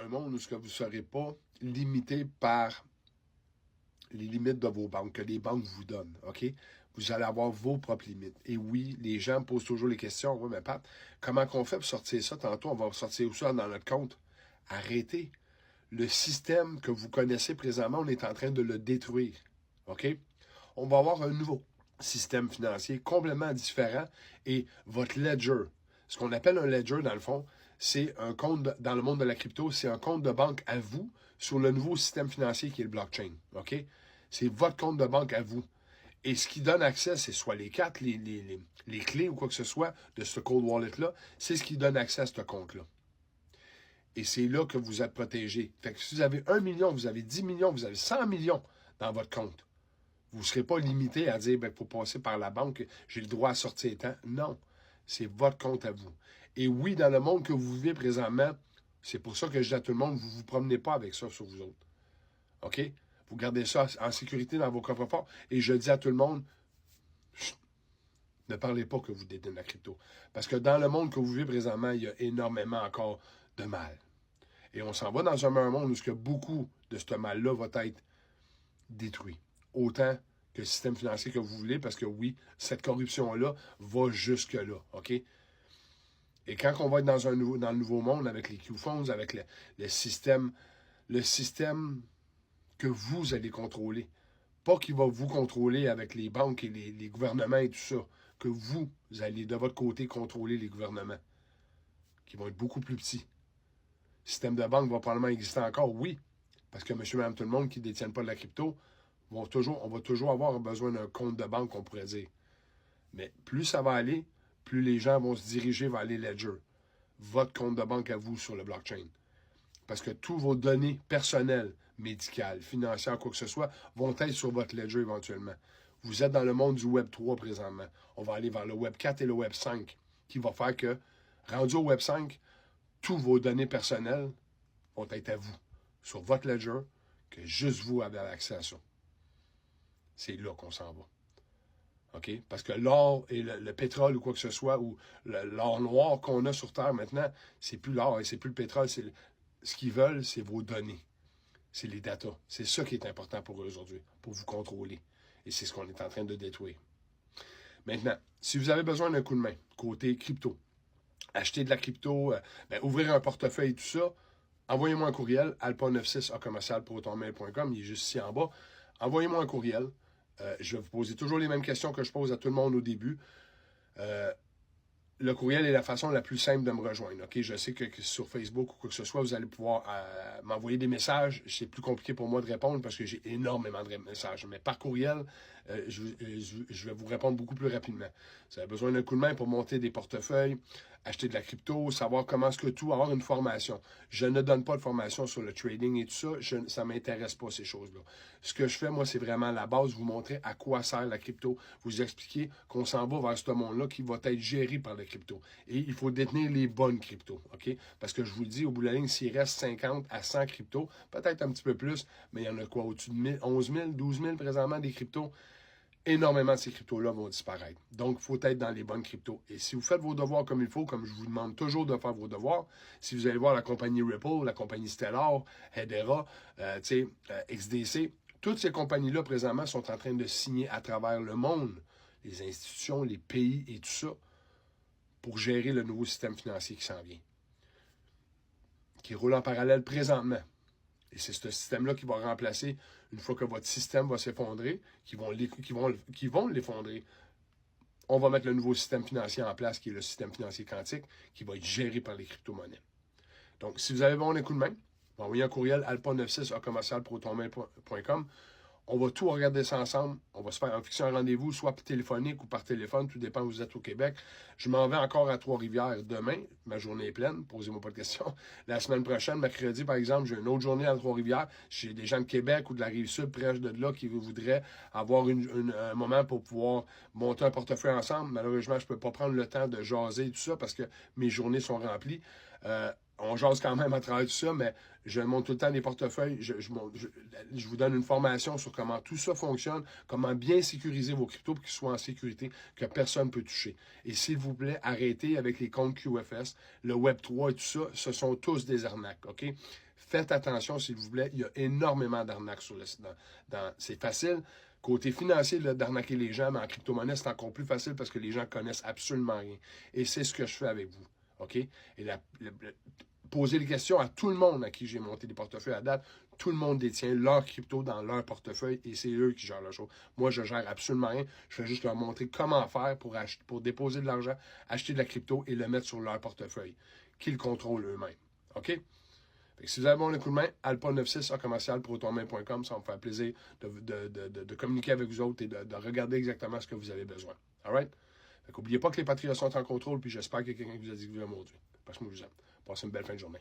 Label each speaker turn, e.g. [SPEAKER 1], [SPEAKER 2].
[SPEAKER 1] un monde où ce que vous ne serez pas limité par les limites de vos banques, que les banques vous donnent, OK? Vous allez avoir vos propres limites. Et oui, les gens me posent toujours les questions. Oui, mais Pat, comment qu'on fait pour sortir ça? Tantôt, on va sortir où ça dans notre compte? Arrêtez. Le système que vous connaissez présentement, on est en train de le détruire, OK? On va avoir un nouveau système financier complètement différent et votre ledger, ce qu'on appelle un ledger, dans le fond, c'est un compte, dans le monde de la crypto, c'est un compte de banque à vous sur le nouveau système financier qui est le blockchain. OK? C'est votre compte de banque à vous. Et ce qui donne accès, c'est soit les cartes, les clés ou quoi que ce soit de ce cold wallet-là, c'est ce qui donne accès à ce compte-là. Et c'est là que vous êtes protégé. Fait que si vous avez 1 million, vous avez 10 millions, vous avez 100 millions dans votre compte, vous ne serez pas limité à dire, ben, pour passer par la banque, j'ai le droit à sortir tant. Non. C'est votre compte à vous. Et oui, dans le monde que vous vivez présentement, c'est pour ça que je dis à tout le monde, vous ne vous promenez pas avec ça sur vous autres. OK? Vous gardez ça en sécurité dans vos coffres-forts. Et je dis à tout le monde, chut, ne parlez pas que vous détenez la crypto. Parce que dans le monde que vous vivez présentement, il y a énormément encore de mal. Et on s'en va dans un monde où beaucoup de ce mal-là va être détruit. Autant que le système financier que vous voulez, parce que oui, cette corruption-là va jusque-là, OK? Et quand on va être dans le nouveau monde, avec les Q-Funds, avec le système que vous allez contrôler, pas qu'il va vous contrôler avec les banques et les gouvernements et tout ça, que vous allez de votre côté contrôler les gouvernements, qui vont être beaucoup plus petits. Le système de banque va probablement exister encore, oui, parce que monsieur, madame, tout le monde qui ne détiennent pas de la crypto, on va toujours avoir besoin d'un compte de banque, on pourrait dire. Mais plus ça va aller, plus les gens vont se diriger vers les ledgers. Votre compte de banque à vous sur le blockchain. Parce que tous vos données personnelles, médicales, financières, quoi que ce soit, vont être sur votre ledger éventuellement. Vous êtes dans le monde du Web 3 présentement. On va aller vers le Web 4 et le Web 5, qui va faire que, rendu au Web 5, tous vos données personnelles vont être à vous, sur votre ledger, que juste vous avez accès à ça. C'est là qu'on s'en va. OK? Parce que l'or et le pétrole ou quoi que ce soit, ou l'or noir qu'on a sur Terre maintenant, c'est plus l'or et c'est plus le pétrole. Ce qu'ils veulent, c'est vos données. C'est les datas. C'est ça qui est important pour eux aujourd'hui, pour vous contrôler. Et c'est ce qu'on est en train de détruire. Maintenant, si vous avez besoin d'un coup de main, côté crypto, acheter de la crypto, ouvrir un portefeuille et tout ça, envoyez-moi un courriel, alpa96@protonmail.com, il est juste ici en bas. Envoyez-moi un courriel. Je vais vous poser toujours les mêmes questions que je pose à tout le monde au début. Le courriel est la façon la plus simple de me rejoindre. OK? Je sais que sur Facebook ou quoi que ce soit, vous allez pouvoir m'envoyer des messages. C'est plus compliqué pour moi de répondre parce que j'ai énormément de messages. Mais par courriel, je vais vous répondre beaucoup plus rapidement. Vous avez besoin d'un coup de main pour monter des portefeuilles, acheter de la crypto, savoir comment est-ce que tout, avoir une formation. Je ne donne pas de formation sur le trading et tout ça. Ça ne m'intéresse pas, ces choses-là. Ce que je fais, moi, c'est vraiment la base, vous montrer à quoi sert la crypto, vous expliquer qu'on s'en va vers ce monde-là qui va être géré par la crypto. Et il faut détenir les bonnes cryptos, OK? Parce que je vous le dis, au bout de la ligne, s'il reste 50 à 100 cryptos, peut-être un petit peu plus, mais il y en a quoi, au-dessus de 11 000, 12 000 présentement des cryptos, énormément de ces cryptos-là vont disparaître. Donc, il faut être dans les bonnes cryptos. Et si vous faites vos devoirs comme il faut, comme je vous demande toujours de faire vos devoirs, si vous allez voir la compagnie Ripple, la compagnie Stellar, Hedera, XDC, toutes ces compagnies-là, présentement, sont en train de signer à travers le monde, les institutions, les pays et tout ça, pour gérer le nouveau système financier qui s'en vient, qui roule en parallèle présentement. Et c'est ce système-là qui va remplacer, une fois que votre système va s'effondrer, qui vont l'effondrer. On va mettre le nouveau système financier en place, qui est le système financier quantique, qui va être géré par les crypto-monnaies. Donc, si vous avez besoin d'un coup de main, envoyez un courriel alpa96@protonmail.com. On va tout regarder ça ensemble. On va se faire fixer un rendez-vous, soit téléphonique ou par téléphone, tout dépend où vous êtes au Québec. Je m'en vais encore à Trois-Rivières demain. Ma journée est pleine, posez-moi pas de questions. La semaine prochaine, mercredi, par exemple, j'ai une autre journée à Trois-Rivières. J'ai des gens de Québec ou de la Rive-Sud, proche de là, qui voudraient avoir un moment pour pouvoir monter un portefeuille ensemble. Malheureusement, je peux pas prendre le temps de jaser et tout ça parce que mes journées sont remplies. on jase quand même à travers tout ça, mais je montre tout le temps des portefeuilles. Je vous donne une formation sur comment tout ça fonctionne, comment bien sécuriser vos cryptos pour qu'ils soient en sécurité, que personne ne peut toucher. Et s'il vous plaît, arrêtez avec les comptes QFS, le Web3 et tout ça. Ce sont tous des arnaques, OK? Faites attention, s'il vous plaît. Il y a énormément d'arnaques sur le site. C'est facile. Côté financier, d'arnaquer les gens, mais en crypto-monnaie, c'est encore plus facile parce que les gens connaissent absolument rien. Et c'est ce que je fais avec vous. OK? Et poser des questions à tout le monde à qui j'ai monté des portefeuilles à date. Tout le monde détient leur crypto dans leur portefeuille et c'est eux qui gèrent la chose. Moi, je gère absolument rien. Je vais juste leur montrer comment faire pour déposer de l'argent, acheter de la crypto et le mettre sur leur portefeuille, qu'ils contrôlent eux-mêmes. OK? Fait que si vous avez bon le coup de main, alpa96@protonmain.com, ça va me faire plaisir de communiquer avec vous autres et de regarder exactement ce que vous avez besoin. All right? Fait qu'oubliez pas que les patriotes sont en contrôle, puis j'espère qu'il y a quelqu'un qui vous a dit que vous l'aimez aujourd'hui. Parce que moi, je vous aime. Passez une belle fin de journée.